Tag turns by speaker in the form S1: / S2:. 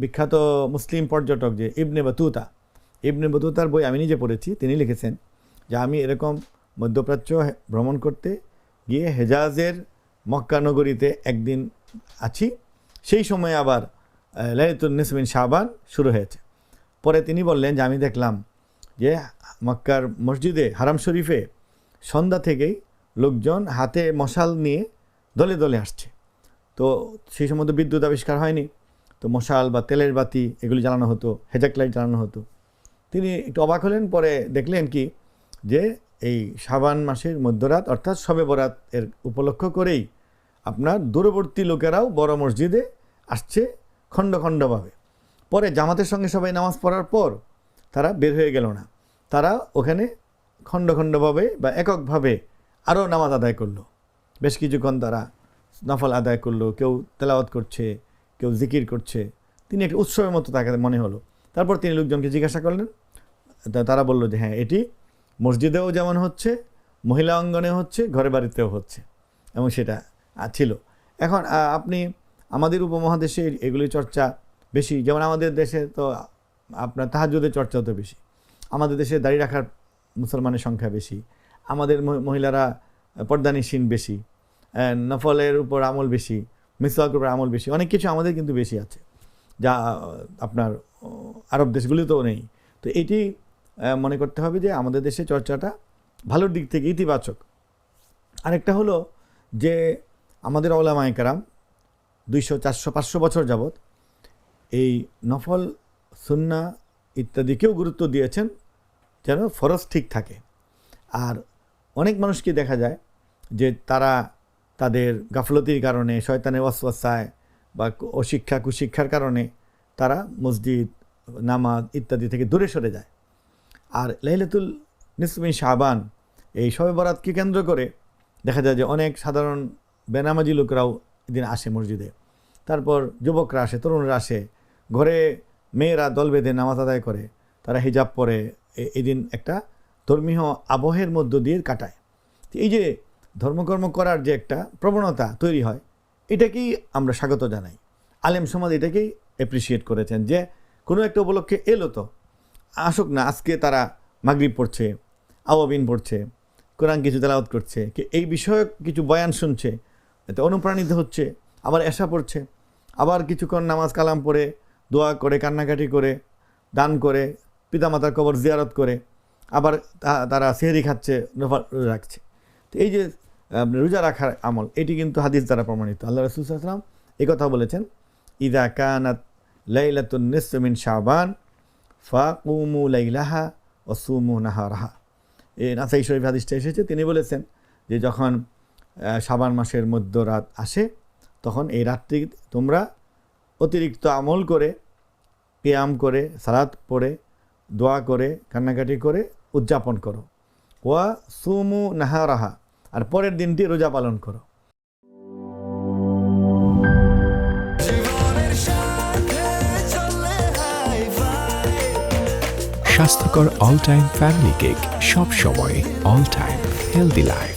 S1: বিখ্যাত মুসলিম পর্যটক যে ইবনে বতুতার বই আমি নিজে পড়েছি। তিনি লিখেছেন যে আমি এরকম মধ্যপ্রাচ্য ভ্রমণ করতে গিয়ে হেজাজের মক্কা নগরীতে একদিন আছি, সেই সময় আবার লাইলাতুন নিসফ মিন শাবান শুরু হয়েছে। পরে তিনি বললেন যে আমি দেখলাম যে মক্কার মসজিদে হারাম শরীফে সন্ধ্যা থেকেই লোকজন হাতে মশাল নিয়ে দলে দলে আসছে। তো সেই সময় তো বিদ্যুৎ আবিষ্কার হয়নি, তো মশাল বা তেলের বাতি এগুলি জ্বালানো হতো, হেজাক লাইট জ্বালানো হতো। তিনি একটু অবাক হলেন, পরে দেখলেন কি যে এই শাবান মাসের মধ্যরাত অর্থাৎ শবে বরাত এর উপলক্ষ করেই আপনার দূরবর্তী লোকেরাও বড় মসজিদে আসছে খণ্ড খণ্ডভাবে। পরে জামাতের সঙ্গে সবাই নামাজ পড়ার পর তারা বের হয়ে গেল না, তারা ওখানে খণ্ড খণ্ডভাবে বা এককভাবে আরও নামাজ আদায় করলো। বেশ কিছুক্ষণ তারা নফল আদায় করলো, কেউ তেলাওয়াত করছে, কেউ জিকির করছে। তিনি একটা উৎসবের মতো তাকে মনে হলো। তারপর তিনি লোকজনকে জিজ্ঞাসা করলেন, তারা বলল যে হ্যাঁ, এটি মসজিদেও যেমন হচ্ছে, মহিলা অঙ্গনে হচ্ছে, ঘরে বাড়িতেও হচ্ছে, এবং সেটা ছিল। এখন আপনি আমাদের উপমহাদেশে এগুলি চর্চা বেশি, যেমন আমাদের দেশে তো আপনার তাহাজ্জুদের চর্চা তো বেশি, আমাদের দেশে দাড়ি রাখার মুসলমানের সংখ্যা বেশি, আমাদের মহিলারা পর্দানিসীন বেশি, নফলের উপর আমল বেশি, মিসওয়াকের উপর আমল বেশি, অনেক কিছু আমাদের কিন্তু বেশি আছে, যা আপনার আরব দেশগুলিতেও নেই। তো এটি মনে করতে হবে যে আমাদের দেশে চর্চাটা ভালোর দিক থেকে ইতিবাচক। আরেকটা হলো যে আমাদের ওলামায়ে কেরাম 200, 400, 500 বছর যাবৎ এই নফল, সুন্নাহ ইত্যাদিকেও গুরুত্ব দিয়েছেন যেন ফরজ ঠিক থাকে। আর অনেক মানুষকে দেখা যায় যে তারা তাদের গাফলতির কারণে, শয়তানের ওয়াসওয়াসায় বা অশিক্ষা কুশিক্ষার কারণে তারা মসজিদ, নামাজ ইত্যাদি থেকে দূরে সরে যায়। আর লাইলাতুল নিসফ মিন শাবান এই শবে বরাতকে কেন্দ্র করে দেখা যায় যে অনেক সাধারণ বেনামাজি লোকরাও এদিন আসে মসজিদে, তারপর যুবকরা আসে, তরুণরা আসে, ঘরে মেয়েরা দল বেঁধে নামাজ আদায় করে, তারা হিজাব পরে এদিন একটা ধর্মীয় আবহের মধ্য দিয়ে কাটায়। এই যে ধর্মকর্ম করার যে একটা প্রবণতা তৈরি হয়, এটাকেই আমরা স্বাগত জানাই। আলেম সমাজ এটাকেই অ্যাপ্রিসিয়েট করেছেন যে কোনো একটা উপলক্ষে এলো তো আসুক না, আজকে তারা মাগরিব পড়ছে, আওয়াবিন পড়ছে, কোরআন কিছু তেলাওয়াত করছে, এই বিষয়ক কিছু বয়ান শুনছে, এতে অনুপ্রাণিত হচ্ছে, আবার এশা পড়ছে, আবার কিছুক্ষণ নামাজ কালাম পড়ে দোয়া করে, কান্নাকাটি করে, দান করে, পিতামাতার কবর জিয়ারত করে, আবার তারা সেহরি খাচ্ছে, রোজা রাখছে। তো এই যে রোজা রাখার আমল, এটি কিন্তু হাদিস দ্বারা প্রমাণিত। আল্লাহ রাসূল সাল্লাল্লাহু আলাইহি ওয়াসাল্লাম এই কথা বলেছেন, ইযা কানাত লাইলাতুন নিসফ মিন শাবান ফাকুমু লাইলাহা ওয়া সুমু নাহারাহা। এই নাসাই শরীফ হাদিসটা এসেছে। তিনি বলেছেন যে যখন শাবান মাসের মধ্যরাত আসে, তখন এই রাতটি তোমরা অতিরিক্ত আমল করে, কিয়াম করে, সালাত পড়ে, দোয়া করে, কান্নাকাটি করে উদযাপন করো। ওয়া সুমু নাহারাহা, আর পরের দিনটি রোজা পালন করো।
S2: স্বাস্থ্যকর অল টাইম ফ্যামিলি কেক, সব সময় অল টাইম হেলদি লাইফ।